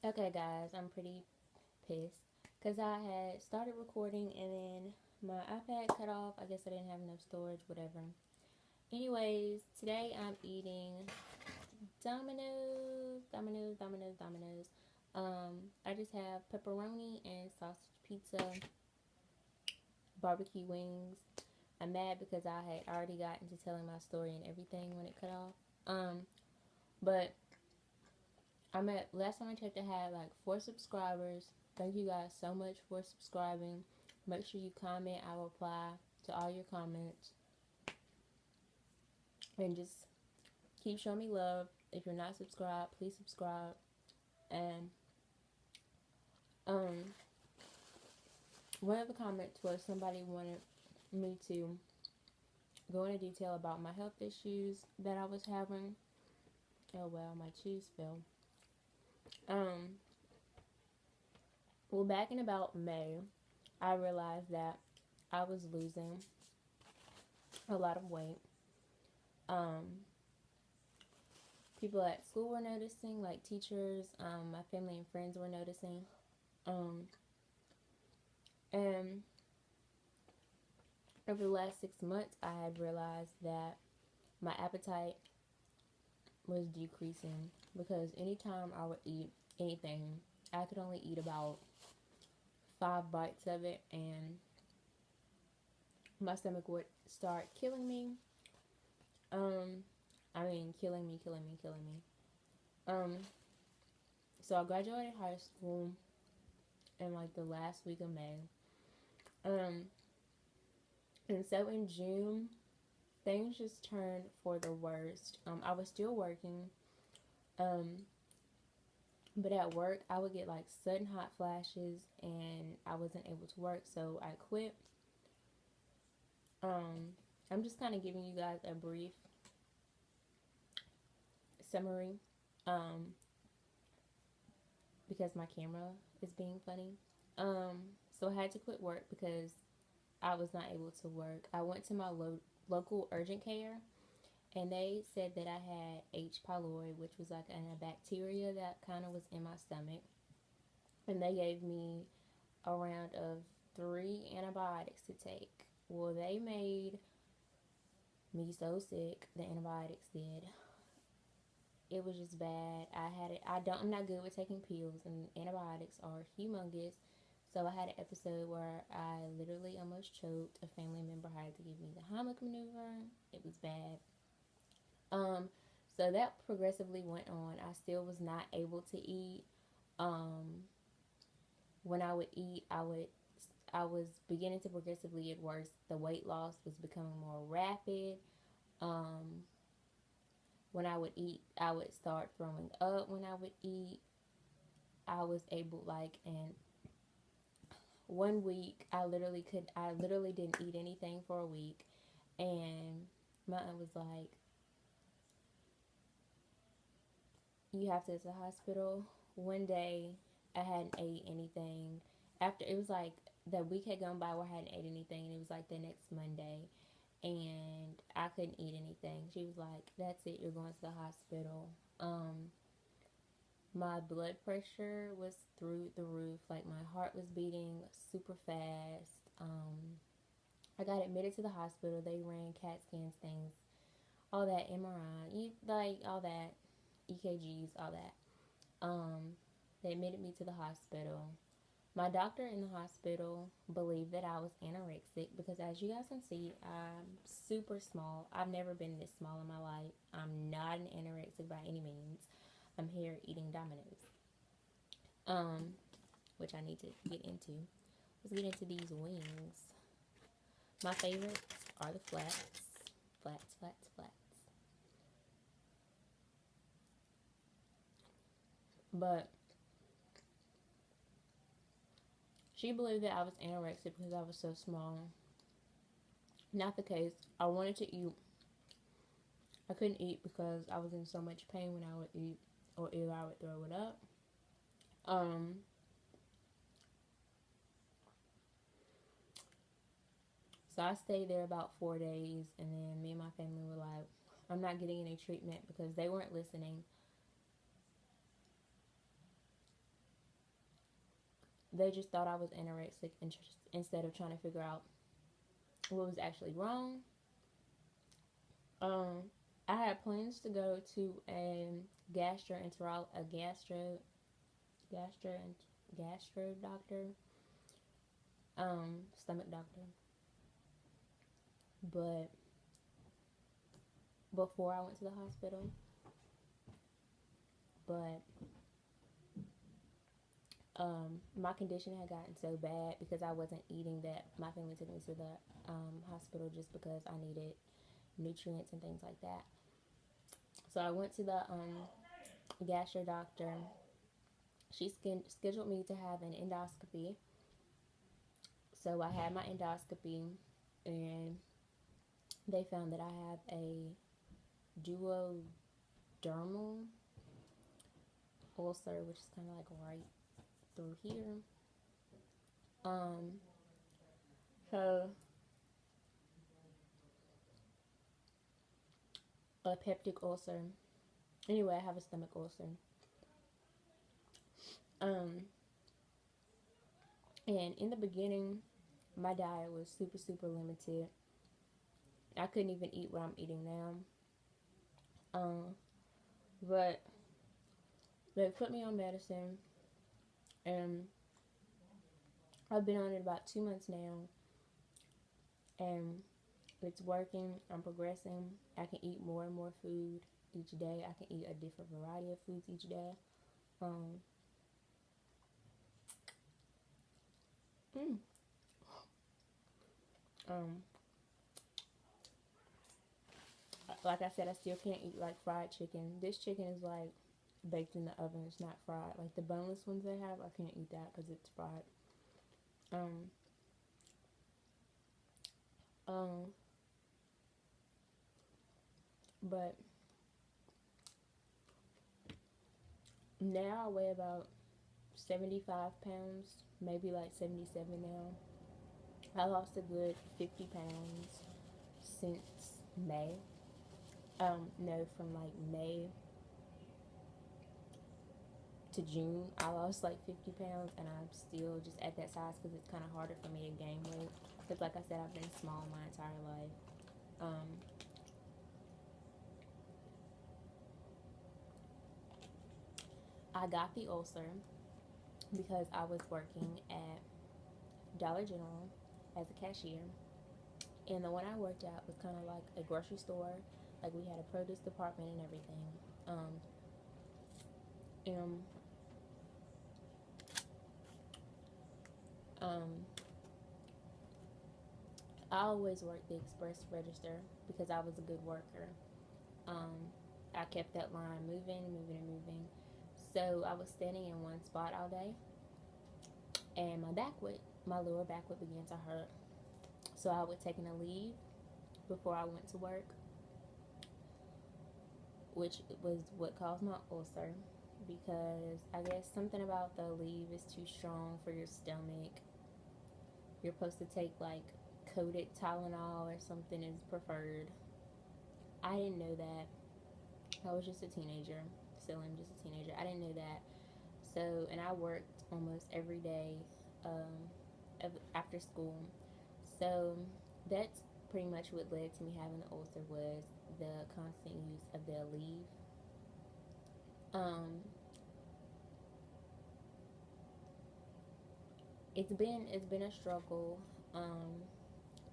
Okay, guys, I'm pretty pissed because I had started recording and then my iPad cut off. I guess I didn't have enough storage, whatever. Anyways, today I'm eating Domino's. I just have pepperoni and sausage pizza, barbecue wings. I'm mad because I had already gotten to telling my story and everything when it cut off. But I'm at last time I checked, I had like 4 subscribers. Thank you guys so much for subscribing. Make sure you comment. I will reply to all your comments and just keep showing me love. If you're not subscribed, please subscribe. And um, one of the comments was somebody wanted me to go into detail about my health issues that I was having. Oh well, my cheese fell. Um, well, back in about May, I realized that I was losing a lot of weight. Um, People at school were noticing, like teachers, my family and friends were noticing. Um, and over the last 6 months, I had realized that my appetite was decreasing because anytime I would eat anything, I could only eat about 5 bites of it, and my stomach would start killing me. Um, killing me. Um, so I graduated high school in like the last week of May. Um, and so in June, things just turned for the worst. I was still working, um, but at work, I would get like sudden hot flashes and I wasn't able to work, so I quit. Um, I'm just kind of giving you guys a brief summary um, because my camera is being funny. Um, so I had to quit work because I was not able to work. I went to my local urgent care and they said that I had H. pylori, which was like a bacteria that kind of was in my stomach. And they gave me a round of 3 antibiotics to take. Well, they made me so sick. The antibiotics did. It was just bad. I'm not good with taking pills, and antibiotics are humongous. So I had an episode where I literally almost choked. A family member had to give me the Heimlich maneuver. It was bad. Um, so that progressively went on. I still was not able to eat. Um, when I would eat, I was beginning to progressively get worse. The weight loss was becoming more rapid. Um, when I would eat, I would start throwing up. When I would eat, I was able, like, in one week, I literally didn't eat anything for a week. And my aunt was like, you have to go to the hospital. One day, I hadn't ate anything. After, it was like, the week had gone by where I hadn't ate anything, and it was like the next Monday, and I couldn't eat anything. She was like, that's it, you're going to the hospital. My blood pressure was through the roof. Like, my heart was beating super fast. I got admitted to the hospital. They ran CAT scans, things, all that, MRI, like all that, EKGs, all that. They admitted me to the hospital. My doctor in the hospital believed that I was anorexic because, as you guys can see, I'm super small. I've never been this small in my life. I'm not an anorexic by any means. I'm here eating Domino's, um, which I need to get into. Let's get into these wings. My favorites are the flats, flats. But she believed that I was anorexic because I was so small. Not the case. I wanted to eat. I couldn't eat because I was in so much pain when I would eat, or either I would throw it up. Um, so I stayed there about 4 days, and then me and my family were like, I'm not getting any treatment because they weren't listening. they just thought I was anorexic instead of trying to figure out what was actually wrong. Um, I had plans to go to a gastroenterologist, a gastro gastro doctor, stomach doctor. But before I went to the hospital, but my condition had gotten so bad because I wasn't eating that my family took me to the hospital just because I needed nutrients and things like that. So I went to the gastro doctor. She scheduled me to have an endoscopy. So I had my endoscopy, and they found that I have a duodermal ulcer, which is kind of like right through here. Um, so a peptic ulcer. Anyway, I have a stomach ulcer. Um, and in the beginning, my diet was super, super limited. I couldn't even eat what I'm eating now. But they put me on medicine, and I've been on it about 2 months now, and it's working. I'm progressing. I can eat more and more food each day. I can eat a different variety of foods each day. Um, mm, um, like I said, I still can't eat like fried chicken. This chicken is like baked in the oven. It's not fried. Like the boneless ones they have, I can't eat that because it's fried. Um, um, but now I weigh about 75 pounds, maybe like 77 now. I lost a good 50 pounds since May. No, from like May to June, I lost like 50 pounds, and I'm still just at that size because it's kind of harder for me to gain weight. Because, like I said, I've been small my entire life. Um, I got the ulcer because I was working at Dollar General as a cashier, and the one I worked at was kind of like a grocery store. Like we had a produce department and everything. And um, I always worked the express register because I was a good worker. Um, I kept that line moving, moving, and moving. So I was standing in one spot all day, and my lower back would begin to hurt. So I would take a leave before I went to work, which was what caused my ulcer. Because I guess something about the leave is too strong for your stomach. You're supposed to take like coated Tylenol or something is preferred. I didn't know that. I was just a teenager. Still am just a teenager. I didn't know that. So, and I worked almost every day after school. So that's pretty much what led to me having the ulcer was the constant use of the Aleve. Um, it's been a struggle. Um,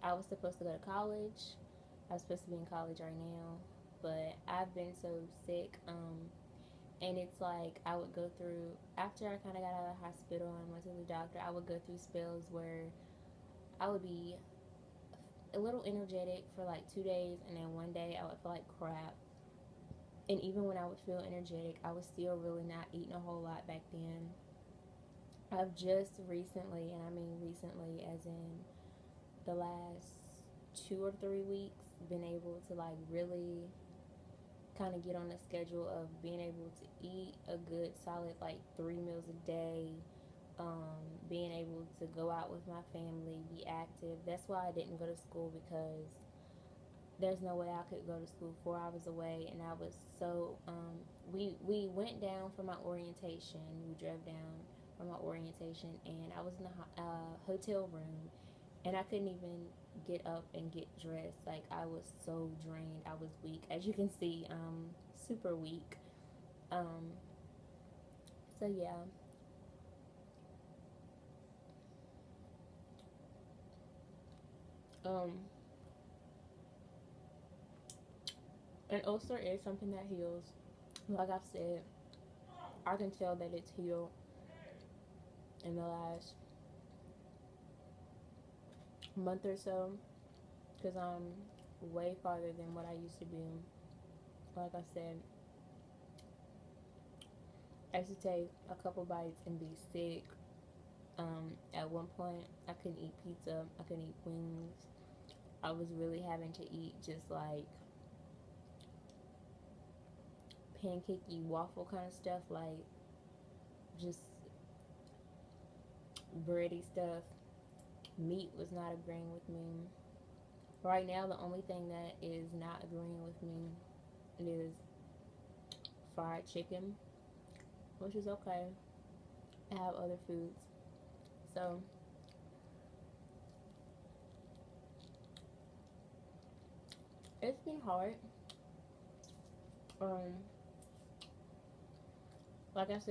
I was supposed to go to college. I was supposed to be in college right now, but I've been so sick. And it's like I would go through after I kind of got out of the hospital and went to the doctor. I would go through spells where I would be a little energetic for like 2 days, and then one day I would feel like crap. And even when I would feel energetic, I was still really not eating a whole lot back then. I've just recently, and I mean recently, as in the last 2 or 3 weeks, been able to like really kind of get on the schedule of being able to eat a good solid like 3 meals a day, being able to go out with my family, be active. That's why I didn't go to school, because there's no way I could go to school 4 hours away, and I was so we went down for my orientation. We drove down for my orientation, and I was in a hotel room, and I couldn't even get up and get dressed. Like, I was so drained. I was weak, as you can see. Super weak. Um, so yeah. Um, an ulcer is something that heals. Like I've said, I can tell that it's healed in the last month or so, because I'm way farther than what I used to be. Like I said, I used to take a couple bites and be sick. At one point, I couldn't eat pizza. I couldn't eat wings. I was really having to eat just like pancakey waffle kind of stuff, like just bready stuff. Meat was not agreeing with me. Right now, the only thing that is not agreeing with me is fried chicken, which is okay. I have other foods. So, it's been hard. Um, like I said,